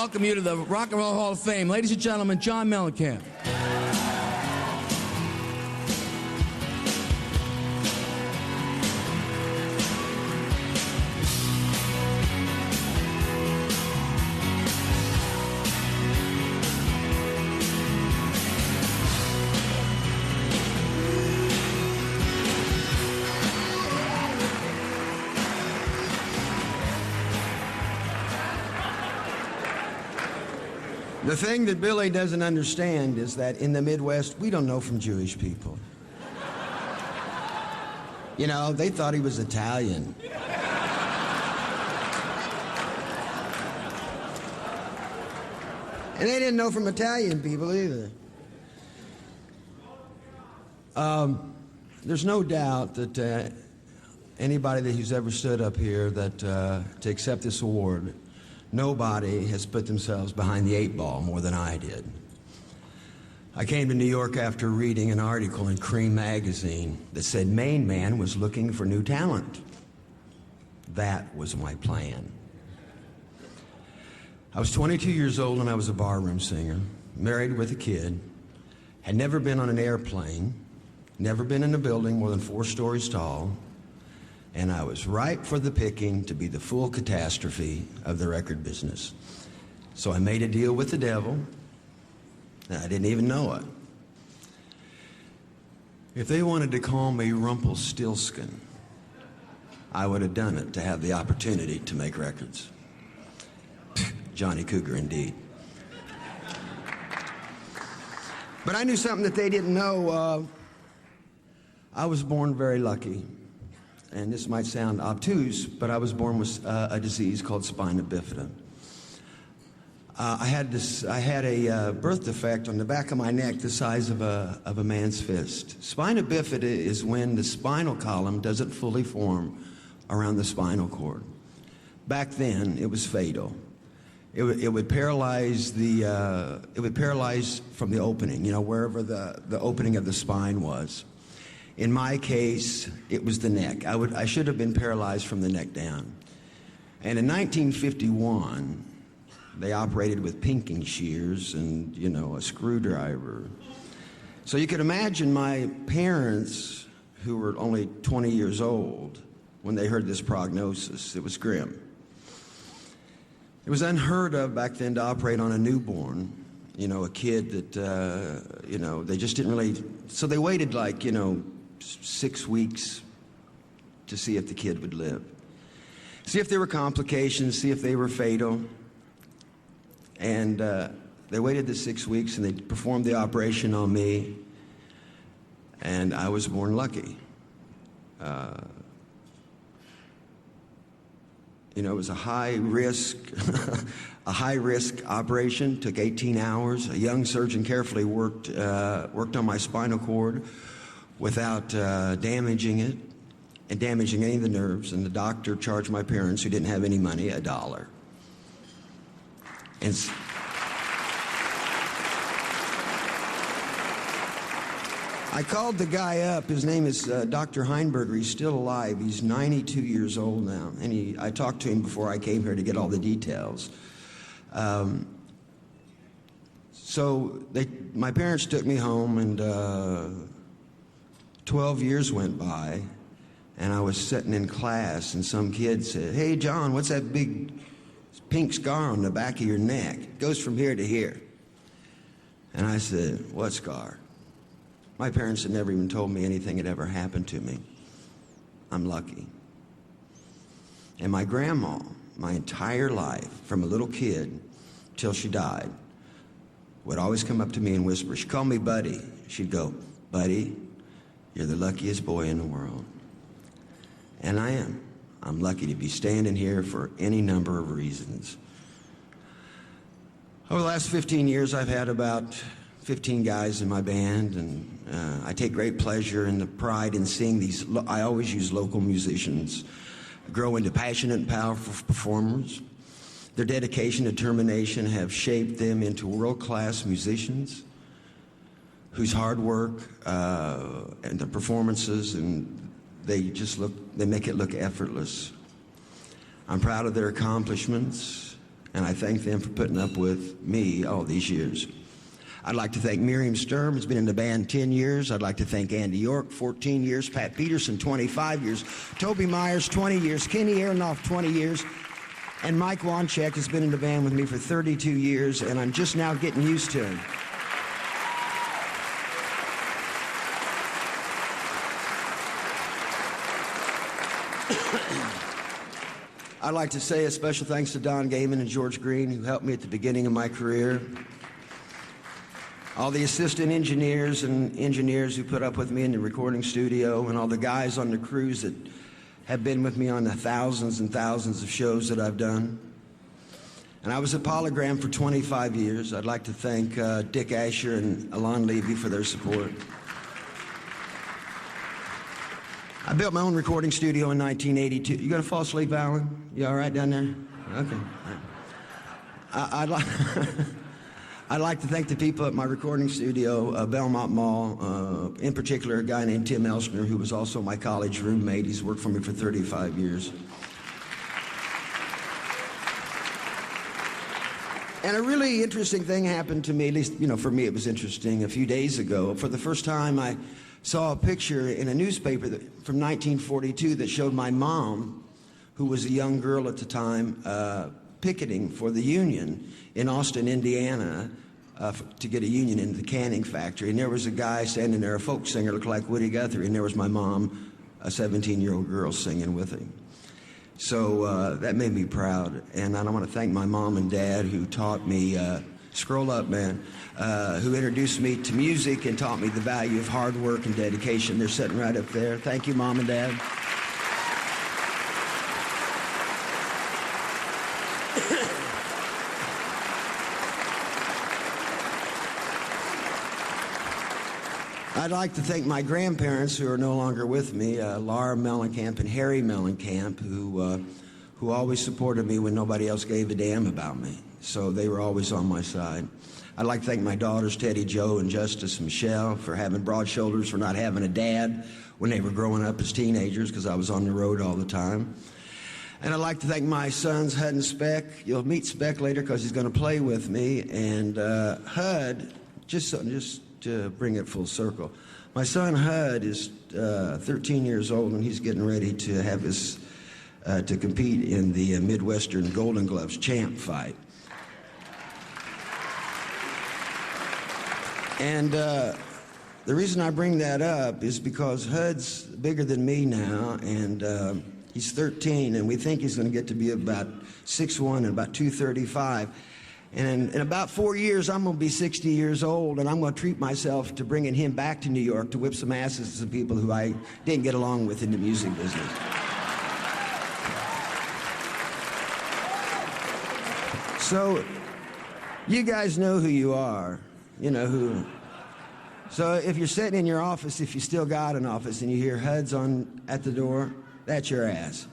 welcome you to the Rock and Roll Hall of Fame. Ladies and gentlemen, John Mellencamp. The thing that Billy doesn't understand is that in the Midwest, we don't know from Jewish people. You know, they thought he was Italian. And they didn't know from Italian people either. There's no doubt that anybody who's ever stood up here that to accept this award, nobody has put themselves behind the 8 ball more than I did. I came to New York after reading an article in Cream magazine that said Main Man was looking for new talent. That was my plan. I was 22 years old and I was a barroom singer, married with a kid, had never been on an airplane, never been in a building more than 4 stories tall, and I was ripe for the picking to be the full catastrophe of the record business. So I made a deal with the devil, and I didn't even know it. If they wanted to call me Rumpelstiltskin, I would have done it to have the opportunity to make records. Johnny Cougar, indeed. But I knew something that they didn't know. I was born very lucky. And this might sound obtuse, but I was born with a disease called spina bifida. I had a birth defect on the back of my neck the size of a man's fist. Spina bifida is when the spinal column doesn't fully form around the spinal cord. Back then, it was fatal. It would paralyze from the opening, you know, wherever the opening of the spine was. In my case, it was the neck. I should have been paralyzed from the neck down. And in 1951, they operated with pinking shears and, you know, a screwdriver. So you could imagine my parents, who were only 20 years old, when they heard this prognosis. It was grim. It was unheard of back then to operate on a newborn, you know, a kid that, you know, they just didn't really, so they waited like, you know, 6 weeks to see if the kid would live. See if there were complications, see if they were fatal. And they waited the 6 weeks and they performed the operation on me. And I was born lucky. You know, it was a high risk operation, took 18 hours. A young surgeon carefully worked on my spinal cord without damaging it and damaging any of the nerves, and the doctor charged my parents, who didn't have any money, $1. And I called the guy up. His name is Dr. Heinberger. He's still alive. He's 92 years old now, and I talked to him before I came here to get all the details. So my parents took me home, and 12 years went by, and I was sitting in class, and some kid said, "Hey, John, what's that big pink scar on the back of your neck? It goes from here to here." And I said, "What scar?" My parents had never even told me anything had ever happened to me. I'm lucky. And my grandma, my entire life, from a little kid till she died, would always come up to me and whisper. She'd call me Buddy. She'd go, "Buddy, you're the luckiest boy in the world." And I am. I'm lucky to be standing here for any number of reasons. Over the last 15 years, I've had about 15 guys in my band, and I take great pleasure and the pride in seeing these, I always use local musicians, grow into passionate and powerful performers. Their dedication and determination have shaped them into world-class musicians whose hard work and their performances, and they make it look effortless. I'm proud of their accomplishments, and I thank them for putting up with me all these years. I'd like to thank Miriam Sturm, who's been in the band 10 years. I'd like to thank Andy York, 14 years. Pat Peterson, 25 years. Toby Myers, 20 years. Kenny Aronoff, 20 years. And Mike Wanchek has been in the band with me for 32 years, and I'm just now getting used to him. I'd like to say a special thanks to Don Gaiman and George Green, who helped me at the beginning of my career. All the assistant engineers and engineers who put up with me in the recording studio, and all the guys on the crews that have been with me on the thousands and thousands of shows that I've done. And I was at Polygram for 25 years. I'd like to thank Dick Asher and Alon Levy for their support. I built my own recording studio in 1982. You gonna fall asleep, Alan? You all right down there? Okay. I'd like to thank the people at my recording studio, Belmont Mall, in particular a guy named Tim Elshner, who was also my college roommate. He's worked for me for 35 years. And a really interesting thing happened to me, at least, for me it was interesting, a few days ago. For the first time, I saw a picture in a newspaper from 1942 that showed my mom, who was a young girl at the time, picketing for the union in Austin, Indiana, to get a union in the canning factory. And there was a guy standing there, a folk singer, looked like Woody Guthrie, and there was my mom, a 17-year-old girl, singing with him. So that made me proud. And I want to thank my mom and dad who taught me, scroll up, man, who introduced me to music and taught me the value of hard work and dedication. They're sitting right up there. Thank you, Mom and Dad. I'd like to thank my grandparents who are no longer with me, Laura Mellencamp and Harry Mellencamp, who always supported me when nobody else gave a damn about me. So they were always on my side. I'd like to thank my daughters, Teddy Joe and Justice Michelle, for having broad shoulders, for not having a dad when they were growing up as teenagers, because I was on the road all the time. And I'd like to thank my sons, Hud and Speck. You'll meet Speck later because he's going to play with me. And Hud, just to bring it full circle, my son Hud is 13 years old, and he's getting ready to have his to compete in the Midwestern Golden Gloves champ fight. And the reason I bring that up is because Hud's bigger than me now, and he's 13, and we think he's going to get to be about 6'1" and about 235. And in about 4 years, I'm going to be 60 years old, and I'm going to treat myself to bringing him back to New York to whip some asses to some people who I didn't get along with in the music business. So, you guys know who you are. You know who. So if you're sitting in your office, if you still got an office, and you hear Hud's at the door, that's your ass.